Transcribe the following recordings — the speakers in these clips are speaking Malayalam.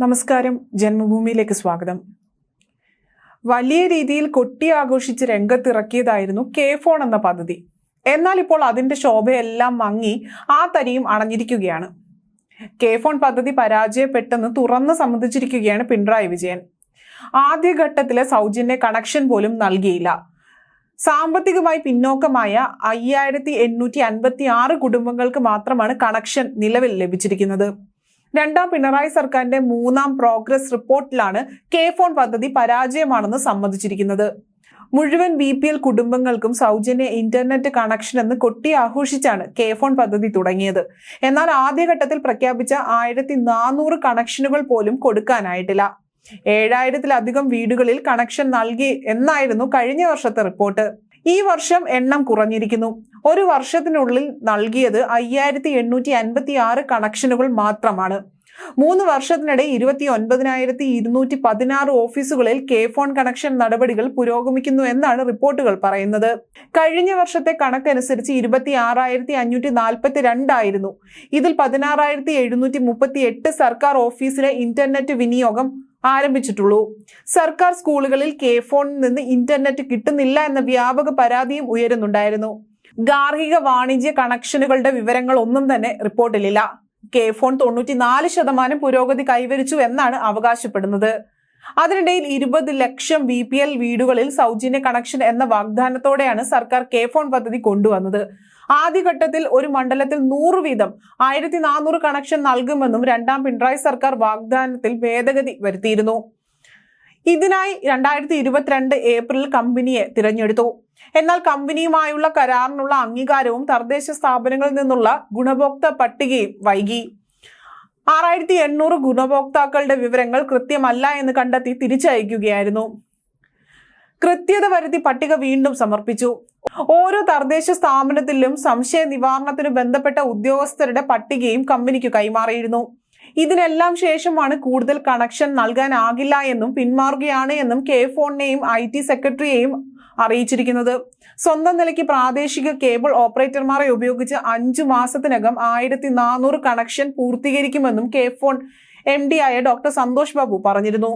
നമസ്കാരം, ജന്മഭൂമിയിലേക്ക് സ്വാഗതം. വലിയ രീതിയിൽ കൊട്ടി ആഘോഷിച്ച് രംഗത്തിറക്കിയതായിരുന്നു കെ ഫോൺ എന്ന പദ്ധതി. എന്നാൽ ഇപ്പോൾ അതിന്റെ ശോഭയെല്ലാം മങ്ങി ആ തരിയും അണഞ്ഞിരിക്കുകയാണ്. കെ ഫോൺ പദ്ധതി പരാജയപ്പെട്ടെന്ന് തുറന്ന് സമ്മതിച്ചിരിക്കുകയാണ് പിണറായി വിജയൻ. ആദ്യഘട്ടത്തിലെ സൗജന്യ കണക്ഷൻ പോലും നൽകിയില്ല. സാമ്പത്തികമായി പിന്നോക്കമായ 5856 കുടുംബങ്ങൾക്ക് മാത്രമാണ് കണക്ഷൻ നിലവിൽ ലഭിച്ചിരിക്കുന്നത്. രണ്ടാം പിണറായി സർക്കാരിന്റെ മൂന്നാം പ്രോഗ്രസ് റിപ്പോർട്ടിലാണ് കെ ഫോൺ പദ്ധതി പരാജയമാണെന്ന് സമ്മതിച്ചിരിക്കുന്നത്. മുഴുവൻ BPL കുടുംബങ്ങൾക്കും സൗജന്യ ഇന്റർനെറ്റ് കണക്ഷൻ എന്ന് കൊട്ടി ആഘോഷിച്ചാണ് കെ ഫോൺ പദ്ധതി തുടങ്ങിയത്. എന്നാൽ ആദ്യഘട്ടത്തിൽ പ്രഖ്യാപിച്ച 1400 കണക്ഷനുകൾ പോലും കൊടുക്കാനായിട്ടില്ല. 7000-ലധികം വീടുകളിൽ കണക്ഷൻ നൽകി എന്നായിരുന്നു കഴിഞ്ഞ വർഷത്തെ റിപ്പോർട്ട്. ഈ വർഷം എണ്ണം കുറഞ്ഞിരിക്കുന്നു. ഒരു വർഷത്തിനുള്ളിൽ നൽകിയത് 5856 കണക്ഷനുകൾ മാത്രമാണ്. 3 വർഷത്തിനിടെ 29,216 ഓഫീസുകളിൽ കെ ഫോൺ കണക്ഷൻ നടപടികൾ പുരോഗമിക്കുന്നു എന്നാണ് റിപ്പോർട്ടുകൾ പറയുന്നത്. കഴിഞ്ഞ വർഷത്തെ കണക്കനുസരിച്ച് 26,542 ആയിരുന്നു. ഇതിൽ 16,738 സർക്കാർ ഓഫീസിലെ ഇന്റർനെറ്റ് വിനിയോഗം ആരംഭിച്ചിട്ടുള്ളൂ. സർക്കാർ സ്കൂളുകളിൽ കെ ഫോണിൽ നിന്ന് ഇന്റർനെറ്റ് കിട്ടുന്നില്ല എന്ന വ്യാപക പരാതിയും ഉയരുന്നുണ്ടായിരുന്നു. ഗാർഹിക വാണിജ്യ കണക്ഷനുകളുടെ വിവരങ്ങൾ ഒന്നും തന്നെ റിപ്പോർട്ടിലില്ല. കെ ഫോൺ 94% പുരോഗതി കൈവരിച്ചു എന്നാണ് അവകാശപ്പെടുന്നത്. അതിനിടയിൽ 20 ലക്ഷം BPL വീടുകളിൽ സൗജന്യ കണക്ഷൻ എന്ന വാഗ്ദാനത്തോടെയാണ് സർക്കാർ കെ ഫോൺ പദ്ധതി കൊണ്ടുവന്നത്. ആദ്യഘട്ടത്തിൽ ഒരു മണ്ഡലത്തിൽ 100 വീതം 1400 കണക്ഷൻ നൽകുമെന്നും രണ്ടാം പിണറായി സർക്കാർ വാഗ്ദാനത്തിൽ ഭേദഗതി വരുത്തിയിരുന്നു. ഇതിനായി 2022 ഏപ്രിൽ കമ്പനിയെ തിരഞ്ഞെടുത്തു. എന്നാൽ കമ്പനിയുമായുള്ള കരാറിനുള്ള അംഗീകാരവും തദ്ദേശ സ്ഥാപനങ്ങളിൽ നിന്നുള്ള ഗുണഭോക്തൃ പട്ടികയും വൈകി. 6800 ഗുണഭോക്താക്കളുടെ വിവരങ്ങൾ കൃത്യമല്ല എന്ന് കണ്ടെത്തി തിരിച്ചയക്കുകയായിരുന്നു. കൃത്യത വരുത്തി പട്ടിക വീണ്ടും സമർപ്പിച്ചു. ഓരോ തദ്ദേശ സ്ഥാപനത്തിലും സംശയ നിവാരണത്തിന് ബന്ധപ്പെട്ട ഉദ്യോഗസ്ഥരുടെ പട്ടികയും കമ്പനിക്ക് കൈമാറിയിരുന്നു. ഇതിനെല്ലാം ശേഷമാണ് കൂടുതൽ കണക്ഷൻ നൽകാനാകില്ല എന്നും പിന്മാറുകയാണ് എന്നും കെ ഫോണിനെയും IT സെക്രട്ടറിയെയും അറിയിച്ചിരിക്കുന്നത്. സ്വന്തം നിലയ്ക്ക് പ്രാദേശിക കേബിൾ ഓപ്പറേറ്റർമാരെ ഉപയോഗിച്ച് 5 മാസത്തിനകം 1400 കണക്ഷൻ പൂർത്തീകരിക്കുമെന്നും കെ ഫോൺ MD ആയ ഡോക്ടർ സന്തോഷ് ബാബു പറഞ്ഞിരുന്നു.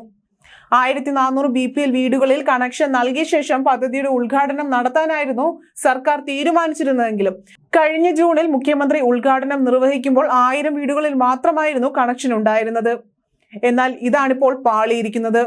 1400 BPL വീടുകളിൽ കണക്ഷൻ നൽകിയ ശേഷം പദ്ധതിയുടെ ഉദ്ഘാടനം നടത്താനായിരുന്നു സർക്കാർ തീരുമാനിച്ചിരുന്നതെങ്കിലും കഴിഞ്ഞ ജൂണിൽ മുഖ്യമന്ത്രി ഉദ്ഘാടനം നിർവഹിക്കുമ്പോൾ 1000 വീടുകളിൽ മാത്രമായിരുന്നു കണക്ഷൻ ഉണ്ടായിരുന്നത്. എന്നാൽ ഇതാണിപ്പോൾ പാളിയിരിക്കുന്നത്.